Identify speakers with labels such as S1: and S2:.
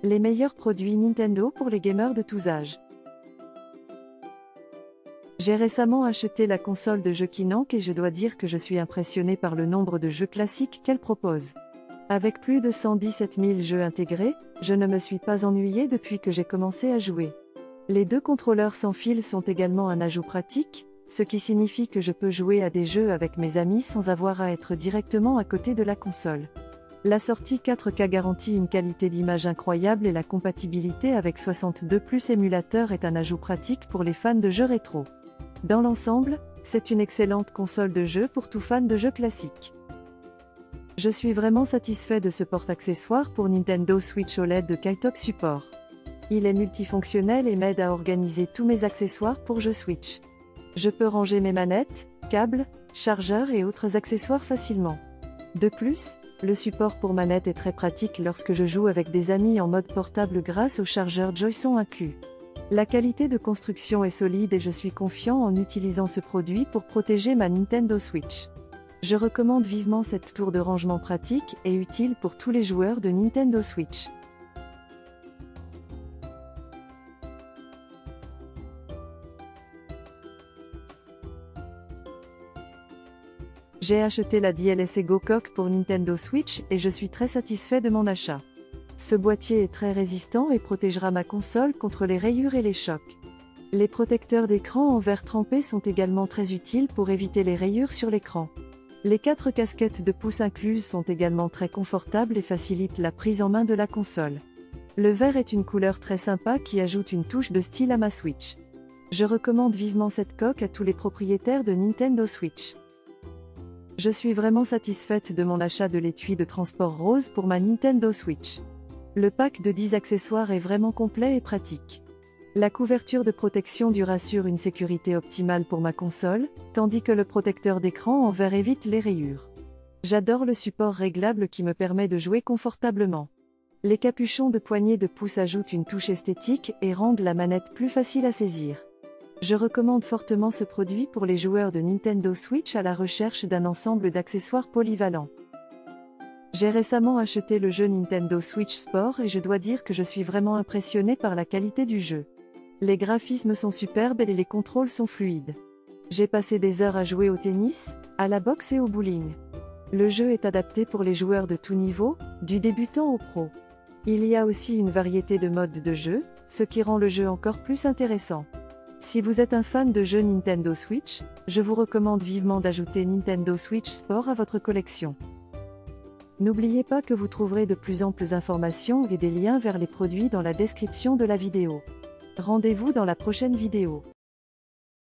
S1: Les meilleurs produits Nintendo pour les gamers de tous âges. J'ai récemment acheté la console de jeux Kinect et je dois dire que je suis impressionné par le nombre de jeux classiques qu'elle propose. Avec plus de 117 000 jeux intégrés, je ne me suis pas ennuyé depuis que j'ai commencé à jouer. Les deux contrôleurs sans fil sont également un ajout pratique, ce qui signifie que je peux jouer à des jeux avec mes amis sans avoir à être directement à côté de la console. La sortie 4K garantit une qualité d'image incroyable et la compatibilité avec 62+ émulateur est un ajout pratique pour les fans de jeux rétro. Dans l'ensemble, c'est une excellente console de jeu pour tout fan de jeux classiques. Je suis vraiment satisfait de ce porte-accessoires pour Nintendo Switch OLED de Kaitok Support. Il est multifonctionnel et m'aide à organiser tous mes accessoires pour jeux Switch. Je peux ranger mes manettes, câbles, chargeurs et autres accessoires facilement. De plus, le support pour manette est très pratique lorsque je joue avec des amis en mode portable grâce au chargeur Joy-Con inclus. La qualité de construction est solide et je suis confiant en utilisant ce produit pour protéger ma Nintendo Switch. Je recommande vivement cette tour de rangement pratique et utile pour tous les joueurs de Nintendo Switch. J'ai acheté la DLSS Go-Cock pour Nintendo Switch et je suis très satisfait de mon achat. Ce boîtier est très résistant et protégera ma console contre les rayures et les chocs. Les protecteurs d'écran en verre trempé sont également très utiles pour éviter les rayures sur l'écran. Les 4 casquettes de pouce incluses sont également très confortables et facilitent la prise en main de la console. Le vert est une couleur très sympa qui ajoute une touche de style à ma Switch. Je recommande vivement cette coque à tous les propriétaires de Nintendo Switch. Je suis vraiment satisfaite de mon achat de l'étui de transport rose pour ma Nintendo Switch. Le pack de 10 accessoires est vraiment complet et pratique. La couverture de protection dur assure une sécurité optimale pour ma console, tandis que le protecteur d'écran en verre évite les rayures. J'adore le support réglable qui me permet de jouer confortablement. Les capuchons de poignée de pouce ajoutent une touche esthétique et rendent la manette plus facile à saisir. Je recommande fortement ce produit pour les joueurs de Nintendo Switch à la recherche d'un ensemble d'accessoires polyvalents. J'ai récemment acheté le jeu Nintendo Switch Sport et je dois dire que je suis vraiment impressionné par la qualité du jeu. Les graphismes sont superbes et les contrôles sont fluides. J'ai passé des heures à jouer au tennis, à la boxe et au bowling. Le jeu est adapté pour les joueurs de tout niveau, du débutant au pro. Il y a aussi une variété de modes de jeu, ce qui rend le jeu encore plus intéressant. Si vous êtes un fan de jeux Nintendo Switch, je vous recommande vivement d'ajouter Nintendo Switch Sport à votre collection. N'oubliez pas que vous trouverez de plus amples informations et des liens vers les produits dans la description de la vidéo. Rendez-vous dans la prochaine vidéo.